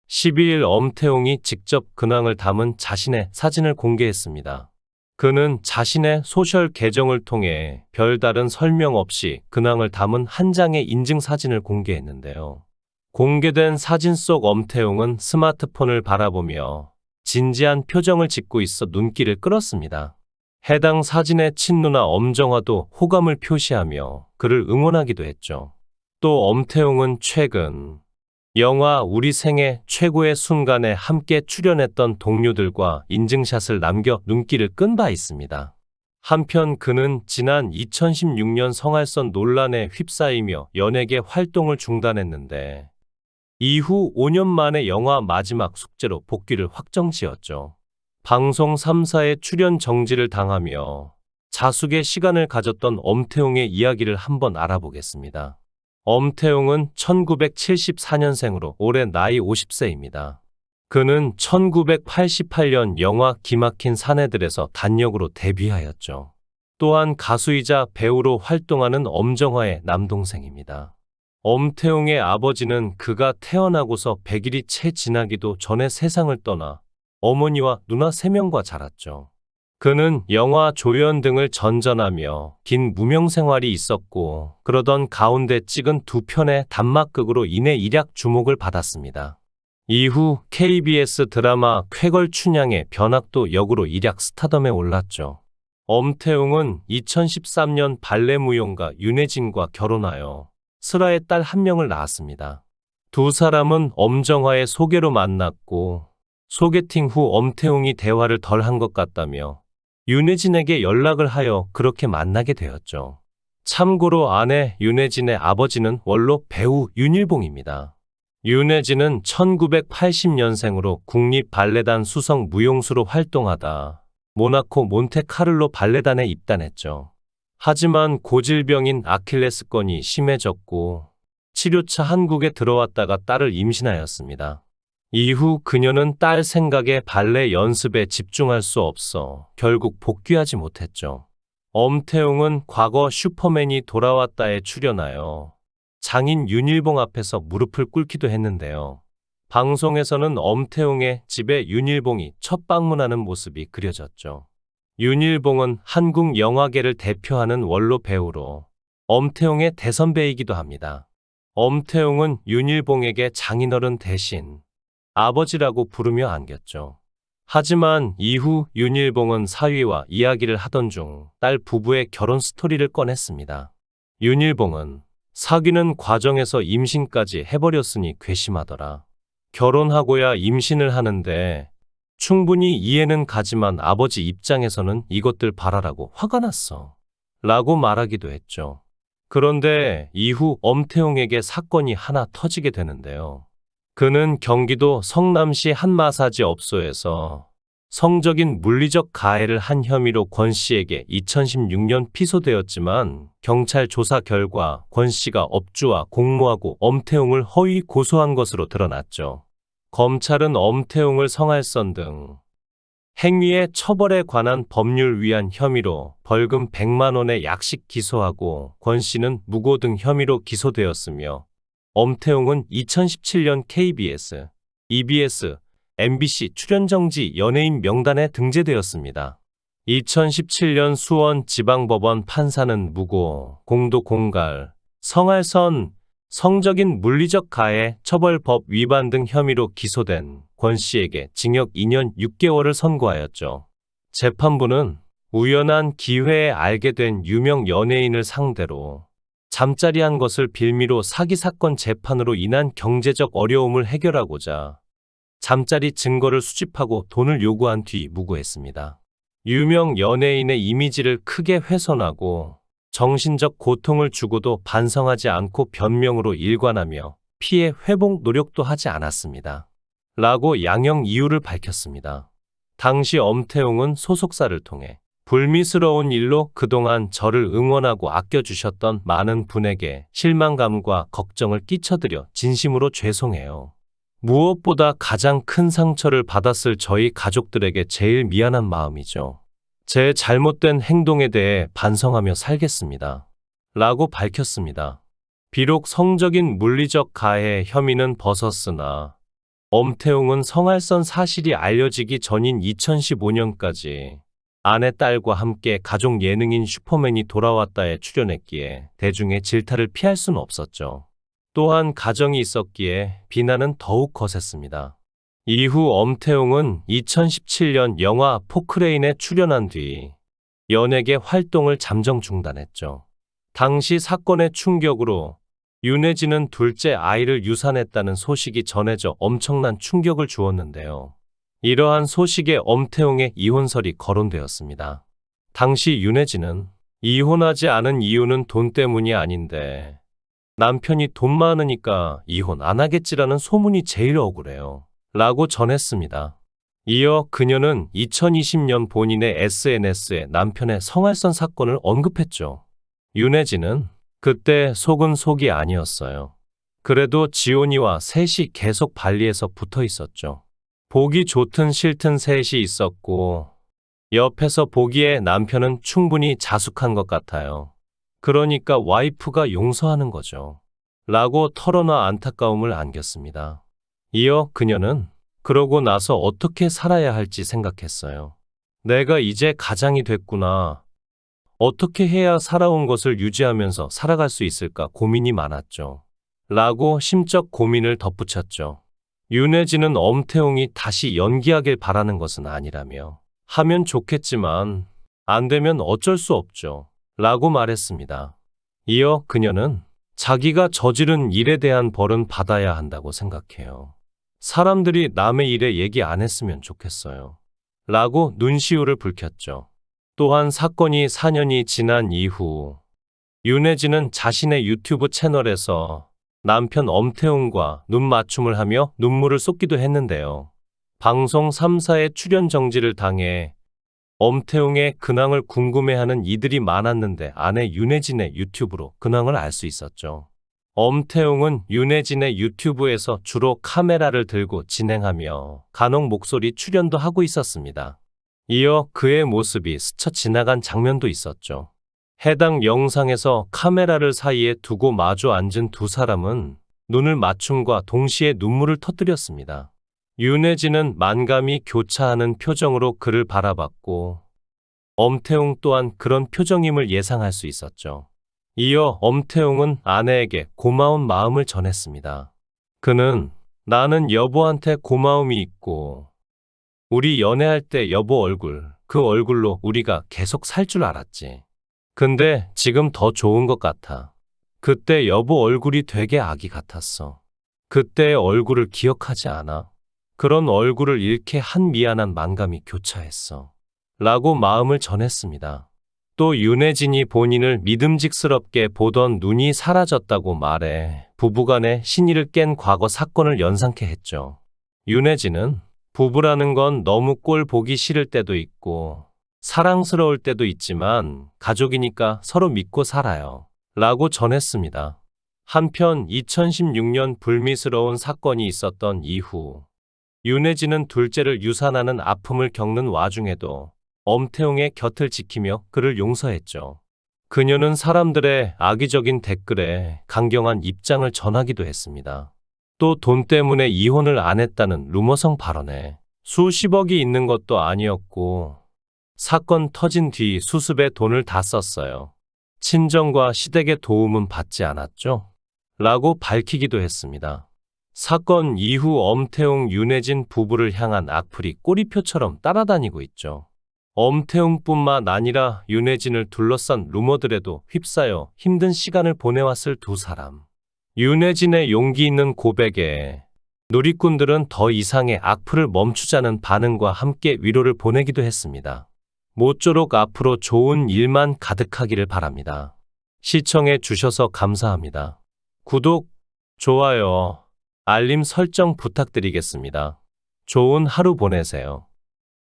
12일 엄태웅이 직접 근황을 담은 자신의 사진을 공개했습니다. 그는 자신의 소셜 계정을 통해 별다른 설명 없이 근황을 담은 한 장의 인증 사진을 공개했는데요. 공개된 사진 속 엄태웅은 스마트폰을 바라보며 진지한 표정을 짓고 있어 눈길을 끌었습니다. 해당 사진의 친누나 엄정화도 호감을 표시하며 그를 응원하기도 했죠. 또 엄태웅은 최근 영화 우리 생애 최고의 순간에 함께 출연했던 동료들과 인증샷을 남겨 눈길을 끈 바 있습니다. 한편 그는 지난 2016년 성알선 논란에 휩싸이며 연예계 활동을 중단했는데 이후 5년 만에 영화 마지막 숙제로 복귀를 확정지었죠. 방송 3사에 출연 정지를 당하며 자숙의 시간을 가졌던 엄태웅의 이야기를 한번 알아보겠습니다. 엄태웅은 1974년생으로 올해 나이 50세입니다. 그는 1988년 영화 기막힌 사내들에서 단역으로 데뷔하였죠. 또한 가수이자 배우로 활동하는 엄정화의 남동생입니다. 엄태웅의 아버지는 그가 태어나고서 100일이 채 지나기도 전에 세상을 떠나 어머니와 누나 3명과 자랐죠. 그는 영화 조연 등을 전전하며 긴 무명 생활이 있었고 그러던 가운데 찍은 2편의 단막극으로 인해 일약 주목을 받았습니다. 이후 KBS 드라마 쾌걸 춘향의 변학도 역으로 일약 스타덤에 올랐죠. 엄태웅은 2013년 발레 무용가 윤혜진과 결혼하여 슬아의 딸 1명을 낳았습니다. 두 사람은 엄정화의 소개로 만났고 소개팅 후 엄태웅이 대화를 덜 한 것 같다며 윤혜진에게 연락을 하여 그렇게 만나게 되었죠. 참고로 아내 윤혜진의 아버지는 원로 배우 윤일봉입니다. 윤혜진은 1980년생으로 국립발레단 수석 무용수로 활동하다 모나코 몬테카를로 발레단에 입단했죠. 하지만 고질병인 아킬레스건이 심해졌고 치료차 한국에 들어왔다가 딸을 임신하였습니다. 이후 그녀는 딸 생각에 발레 연습에 집중할 수 없어 결국 복귀하지 못했죠. 엄태웅은 과거 슈퍼맨이 돌아왔다에 출연하여 장인 윤일봉 앞에서 무릎을 꿇기도 했는데요. 방송에서는 엄태웅의 집에 윤일봉이 첫 방문하는 모습이 그려졌죠. 윤일봉은 한국 영화계를 대표하는 원로 배우로 엄태웅의 대선배이기도 합니다. 엄태웅은 윤일봉에게 장인어른 대신 아버지라고 부르며 안겼죠. 하지만 이후 윤일봉은 사위와 이야기를 하던 중 딸 부부의 결혼 스토리를 꺼냈습니다. 윤일봉은 사귀는 과정에서 임신까지 해버렸으니 괘씸하더라. 결혼하고야 임신을 하는데 충분히 이해는 가지만 아버지 입장에서는 이것들 봐라라고 화가 났어. 라고 말하기도 했죠. 그런데 이후 엄태웅에게 사건이 하나 터지게 되는데요. 그는 경기도 성남시 한 마사지 업소에서 성적인 물리적 가해를 한 혐의로 권 씨에게 2016년 피소되었지만 경찰 조사 결과 권 씨가 업주와 공모하고 엄태웅을 허위 고소한 것으로 드러났죠. 검찰은 엄태웅을 성알선 등 행위의 처벌에 관한 법률 위반 혐의로 벌금 100만 원의 약식 기소하고 권 씨는 무고 등 혐의로 기소되었으며 엄태웅은 2017년 KBS, EBS, MBC 출연정지 연예인 명단에 등재되었습니다. 2017년 수원지방법원 판사는 무고, 공도 공갈, 성알선, 성적인 물리적 가해 처벌법 위반 등 혐의로 기소된 권 씨에게 징역 2년 6개월을 선고하였죠. 재판부는 우연한 기회에 알게 된 유명 연예인을 상대로 잠자리한 것을 빌미로 사기 사건 재판으로 인한 경제적 어려움을 해결하고자 잠자리 증거를 수집하고 돈을 요구한 뒤 무고했습니다. 유명 연예인의 이미지를 크게 훼손하고 정신적 고통을 주고도 반성하지 않고 변명으로 일관하며 피해 회복 노력도 하지 않았습니다. 라고 양형 이유를 밝혔습니다. 당시 엄태웅은 소속사를 통해 불미스러운 일로 그동안 저를 응원하고 아껴주셨던 많은 분에게 실망감과 걱정을 끼쳐드려 진심으로 죄송해요. 무엇보다 가장 큰 상처를 받았을 저희 가족들에게 제일 미안한 마음이죠. 제 잘못된 행동에 대해 반성하며 살겠습니다. 라고 밝혔습니다. 비록 성적인 물리적 가해 혐의는 벗었으나 엄태웅은 성알선 사실이 알려지기 전인 2015년까지 아내 딸과 함께 가족 예능인 슈퍼맨이 돌아왔다에 출연했기에 대중의 질타를 피할 수는 없었죠. 또한 가정이 있었기에 비난은 더욱 거셌습니다. 이후 엄태웅은 2017년 영화 포크레인에 출연한 뒤 연예계 활동을 잠정 중단했죠. 당시 사건의 충격으로 윤혜진은 둘째 아이를 유산했다는 소식이 전해져 엄청난 충격을 주었는데요. 이러한 소식에 엄태웅의 이혼설이 거론되었습니다. 당시 윤혜진은 이혼하지 않은 이유는 돈 때문이 아닌데 남편이 돈 많으니까 이혼 안 하겠지라는 소문이 제일 억울해요. 라고 전했습니다. 이어 그녀는 2020년 본인의 SNS에 남편의 성알선 사건을 언급했죠. 윤혜진은 그때 속은 속이 아니었어요. 그래도 지온이와 셋이 계속 발리에서 붙어 있었죠. 보기 좋든 싫든 셋이 있었고 옆에서 보기에 남편은 충분히 자숙한 것 같아요. 그러니까 와이프가 용서하는 거죠. 라고 털어놔 안타까움을 안겼습니다. 이어 그녀는 그러고 나서 어떻게 살아야 할지 생각했어요. 내가 이제 가장이 됐구나. 어떻게 해야 살아온 것을 유지하면서 살아갈 수 있을까 고민이 많았죠. 라고 심적 고민을 덧붙였죠. 윤혜진은 엄태웅이 다시 연기하길 바라는 것은 아니라며 하면 좋겠지만 안 되면 어쩔 수 없죠. 라고 말했습니다. 이어 그녀는 자기가 저지른 일에 대한 벌은 받아야 한다고 생각해요. 사람들이 남의 일에 얘기 안 했으면 좋겠어요. 라고 눈시울을 붉혔죠. 또한 사건이 4년이 지난 이후 윤혜진은 자신의 유튜브 채널에서 남편 엄태웅과 눈맞춤을 하며 눈물을 쏟기도 했는데요. 방송 3사의 출연 정지를 당해 엄태웅의 근황을 궁금해하는 이들이 많았는데 아내 윤혜진의 유튜브로 근황을 알 수 있었죠. 엄태웅은 윤혜진의 유튜브에서 주로 카메라를 들고 진행하며 간혹 목소리 출연도 하고 있었습니다. 이어 그의 모습이 스쳐 지나간 장면도 있었죠. 해당 영상에서 카메라를 사이에 두고 마주 앉은 두 사람은 눈을 맞춤과 동시에 눈물을 터뜨렸습니다. 윤혜진은 만감이 교차하는 표정으로 그를 바라봤고 엄태웅 또한 그런 표정임을 예상할 수 있었죠. 이어 엄태웅은 아내에게 고마운 마음을 전했습니다. 그는 나는 여보한테 고마움이 있고 우리 연애할 때 여보 얼굴, 그 얼굴로 우리가 계속 살 줄 알았지. 근데 지금 더 좋은 것 같아. 그때 여보 얼굴이 되게 아기 같았어. 그때의 얼굴을 기억하지 않아? 그런 얼굴을 잃게 한 미안한 만감이 교차했어. 라고 마음을 전했습니다. 또 윤혜진이 본인을 믿음직스럽게 보던 눈이 사라졌다고 말해 부부간의 신의를 깬 과거 사건을 연상케 했죠. 윤혜진은 부부라는 건 너무 꼴 보기 싫을 때도 있고 사랑스러울 때도 있지만 가족이니까 서로 믿고 살아요. 라고 전했습니다. 한편 2016년 불미스러운 사건이 있었던 이후 윤혜진은 둘째를 유산하는 아픔을 겪는 와중에도 엄태웅의 곁을 지키며 그를 용서했죠. 그녀는 사람들의 악의적인 댓글에 강경한 입장을 전하기도 했습니다. 또 돈 때문에 이혼을 안 했다는 루머성 발언에 수십억이 있는 것도 아니었고 사건 터진 뒤 수습에 돈을 다 썼어요. 친정과 시댁의 도움은 받지 않았죠? 라고 밝히기도 했습니다. 사건 이후 엄태웅 윤혜진 부부를 향한 악플이 꼬리표처럼 따라다니고 있죠. 엄태웅뿐만 아니라 윤혜진을 둘러싼 루머들에도 휩싸여 힘든 시간을 보내왔을 두 사람. 윤혜진의 용기 있는 고백에 누리꾼들은 더 이상의 악플을 멈추자는 반응과 함께 위로를 보내기도 했습니다. 모쪼록 앞으로 좋은 일만 가득하기를 바랍니다. 시청해 주셔서 감사합니다. 구독, 좋아요, 알림 설정 부탁드리겠습니다. 좋은 하루 보내세요.